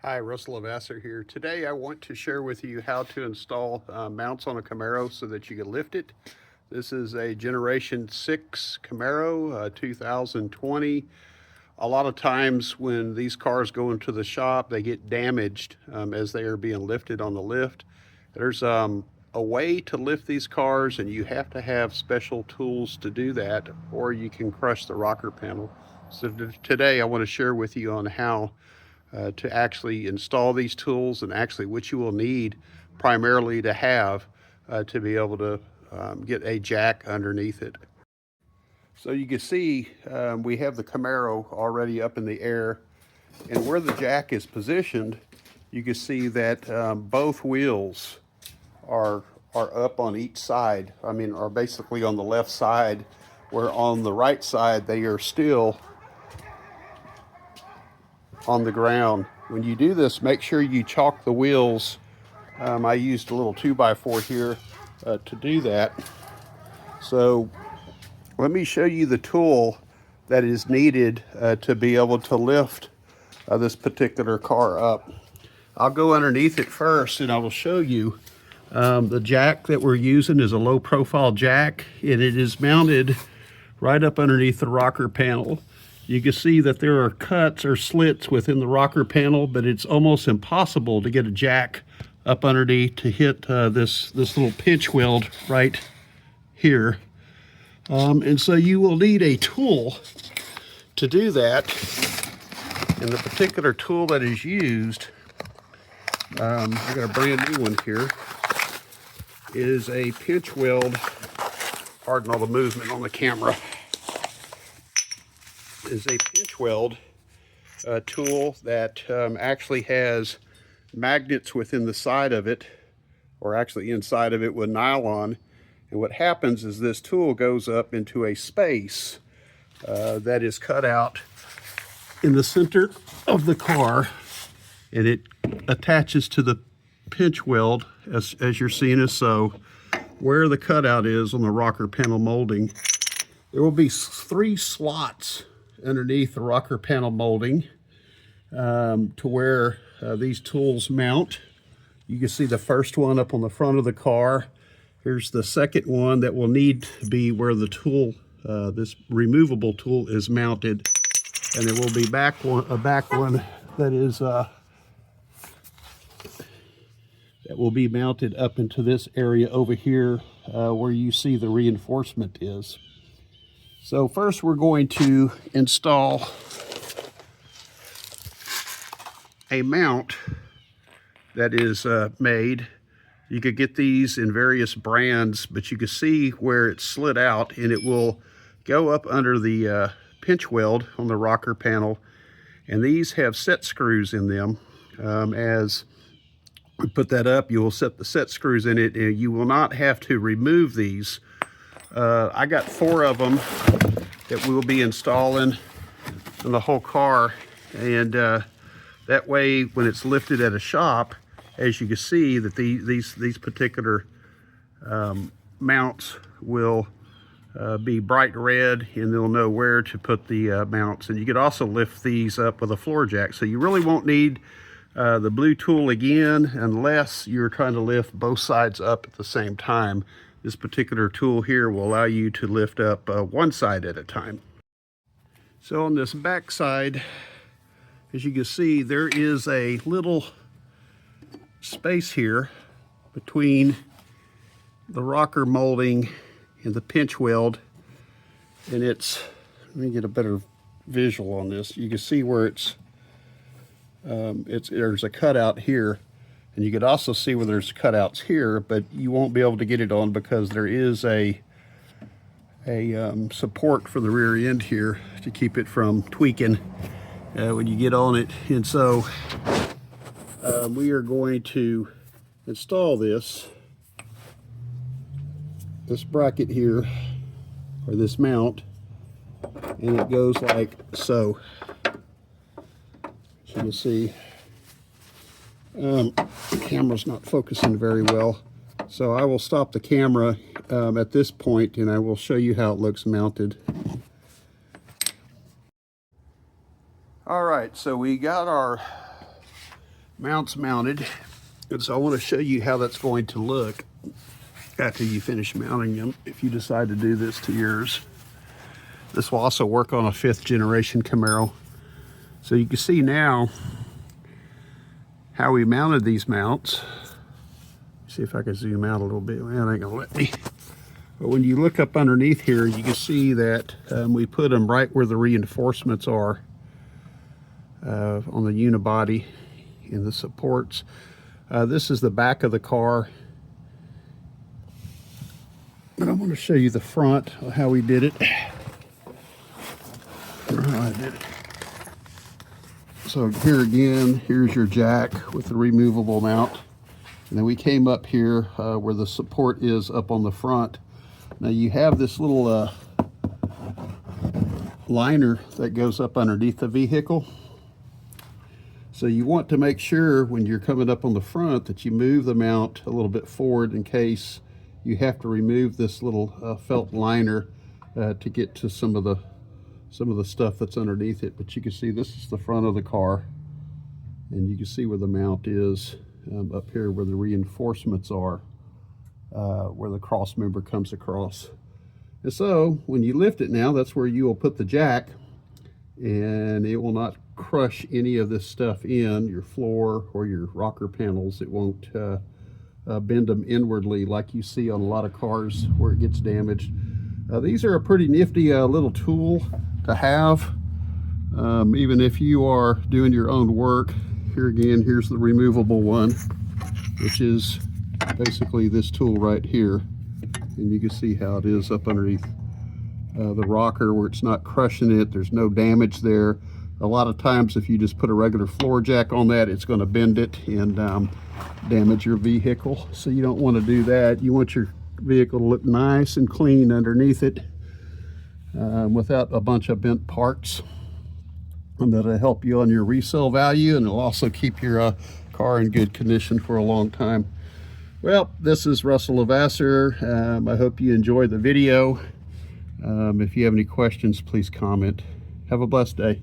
Hi, Russell Lavasser here. Today I want to share with you how to install mounts on a Camaro so that you can lift it. This is a Generation 6 Camaro, 2020. A lot of times when these cars go into the shop, they get damaged as they are being lifted on the lift. There's a way to lift these cars, and you have to have special tools to do that, or you can crush the rocker panel. So today I want to share with you on how to actually install these tools, and actually what you will need primarily to have to be able to get a jack underneath it. So you can see we have the Camaro already up in the air, and where the jack is positioned, you can see that both wheels are up on each side. Are basically on the left side, where on the right side they are still on the ground. When you do this, make sure you chalk the wheels. I used a little 2x4 here to do that. So let me show you the tool that is needed to be able to lift this particular car up. I'll go underneath it first and I will show you. The jack that we're using is a low profile jack, and it is mounted right up underneath the rocker panel. You can see that there are cuts or slits within the rocker panel, but it's almost impossible to get a jack up underneath to hit this little pinch weld right here. And so you will need a tool to do that. And the particular tool that is used, I got a brand new one here, is a pinch weld. Pardon all the movement on the camera. Is a pinch weld tool that actually has magnets within the side of it, or actually inside of it, with nylon. And what happens is this tool goes up into a space that is cut out in the center of the car, and it attaches to the pinch weld as you're seeing it. So where the cutout is on the rocker panel molding, there will be 3 slots underneath the rocker panel molding to where these tools mount. You can see the first one up on the front of the car. Here's the second one that will need to be where the tool, this removable tool, is mounted. And there will be a back one that is that will be mounted up into this area over here where you see the reinforcement is. So first we're going to install a mount that is made. You could get these in various brands, but you can see where it's slid out, and it will go up under the pinch weld on the rocker panel. And these have set screws in them. As we put that up, you will set the set screws in it, and you will not have to remove these. I got 4 of them that we'll be installing in the whole car, and that way when it's lifted at a shop, as you can see, that these particular mounts will be bright red, and they'll know where to put the mounts. And you could also lift these up with a floor jack, so you really won't need the blue tool again unless you're trying to lift both sides up at the same time. This particular tool here will allow you to lift up one side at a time. So on this back side, as you can see, there is a little space here between the rocker molding and the pinch weld. And it's, let me get a better visual on this. You can see where there's a cutout here. And you could also see where there's cutouts here, but you won't be able to get it on because there is a support for the rear end here to keep it from tweaking when you get on it. And so we are going to install this bracket here, or this mount, and it goes like so. As you can see, the camera's not focusing very well, so I will stop the camera at this point, and I will show you how it looks mounted. All right, so we got our mounts mounted. And so I want to show you how that's going to look after you finish mounting them, if you decide to do this to yours. This will also work on a 5th generation Camaro. So you can see now how we mounted these mounts. See if I can zoom out a little bit. Well, it ain't gonna let me. But when you look up underneath here, you can see that we put them right where the reinforcements are on the unibody and the supports. This is the back of the car. But I want to show you the front, how we did it. So here again, here's your jack with the removable mount. And then we came up here where the support is up on the front. Now you have this little liner that goes up underneath the vehicle. So you want to make sure when you're coming up on the front that you move the mount a little bit forward in case you have to remove this little felt liner to get to some of the stuff that's underneath it. But you can see this is the front of the car, and you can see where the mount is up here where the reinforcements are, where the cross member comes across. And so when you lift it now, that's where you will put the jack, and it will not crush any of this stuff in your floor or your rocker panels. It won't bend them inwardly like you see on a lot of cars where it gets damaged. These are a pretty nifty little tool to have, even if you are doing your own work. Here again, here's the removable one, which is basically this tool right here, and you can see how it is up underneath the rocker where it's not crushing it. There's no damage there. A lot of times if you just put a regular floor jack on that, it's going to bend it and damage your vehicle. So you don't want to do that. You want your vehicle to look nice and clean underneath it without a bunch of bent parts. And that'll help you on your resale value, and it'll also keep your car in good condition for a long time. Well, this is Russell Levasseur. I hope you enjoyed the video. If you have any questions, please comment. Have a blessed day.